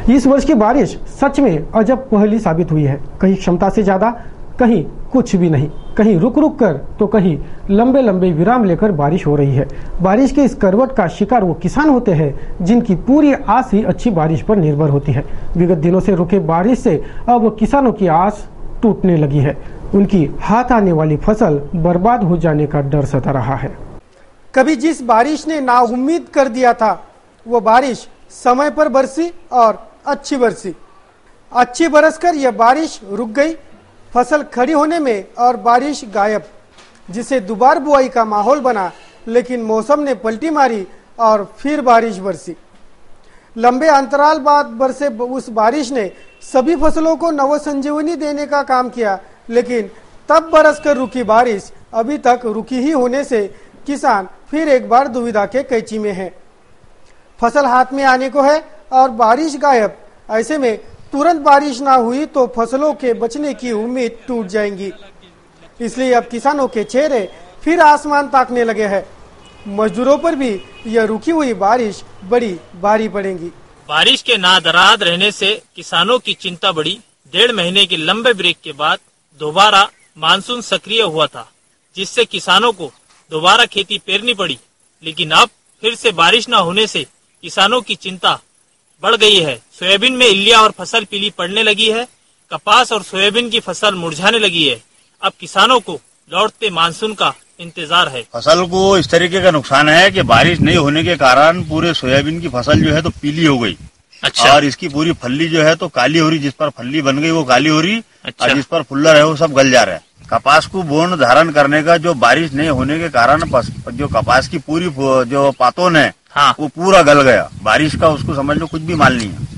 इस वर्ष की बारिश सच में अजब पहेली साबित हुई है। कहीं क्षमता से ज्यादा, कहीं कुछ भी नहीं, कहीं रुक रुक कर तो कहीं लंबे लंबे विराम लेकर बारिश हो रही है। बारिश के इस करवट का शिकार वो किसान होते हैं जिनकी पूरी आस ही अच्छी बारिश पर निर्भर होती है। विगत दिनों से रुके बारिश से अब किसानों की आस टूटने लगी है। उनकी हाथ आने वाली फसल बर्बाद हो जाने का डर सता रहा है। कभी जिस बारिश ने नाउम्मीद कर दिया था, वो बारिश समय पर बरसी और अच्छी बरसी। अच्छी बरसकर यह बारिश रुक गई, फसल खड़ी होने में और बारिश गायब, जिससे दोबारा बुआई का माहौल बना। लेकिन मौसम ने पलटी मारी और फिर बारिश बरसी। लंबे अंतराल बाद बरसे उस बारिश ने सभी फसलों को नवसंजीवनी देने का काम किया। लेकिन तब बरसकर रुकी बारिश अभी तक रुकी ही होने से किसान फिर एक बार दुविधा के कैची में है। फसल हाथ में आने को है और बारिश गायब। ऐसे में तुरंत बारिश ना हुई तो फसलों के बचने की उम्मीद टूट जाएंगी। इसलिए अब किसानों के चेहरे फिर आसमान ताकने लगे हैं। मजदूरों पर भी यह रुकी हुई बारिश बड़ी भारी पड़ेगी। बारिश के नादराद रहने से किसानों की चिंता बढ़ी। 1.5 महीने के लंबे ब्रेक के बाद दोबारा मानसून सक्रिय हुआ था, जिससे किसानों को दोबारा खेती पेरनी पड़ी। लेकिन अब फिर से बारिश न होने से किसानों की चिंता बढ़ गई है। सोयाबीन में इल्लियां और फसल पीली पड़ने लगी है। कपास और सोयाबीन की फसल मुरझाने लगी है। अब किसानों को लौटते मानसून का इंतजार है। फसल को इस तरीके का नुकसान है कि बारिश नहीं होने के कारण पूरे सोयाबीन की फसल जो है तो पीली हो गई। अच्छा। और इसकी पूरी फल्ली जो है तो काली हो रही। जिस पर फल्ली बन गई वो काली हो रही। अच्छा। और जिस पर फुल्लर है वो सब गल जा रहा है। कपास को बोन धारण करने का जो बारिश नहीं होने के कारण जो कपास की पूरी जो पातोन है, हाँ, वो पूरा गल गया। बारिश का उसको समझ लो कुछ भी माल नहीं है।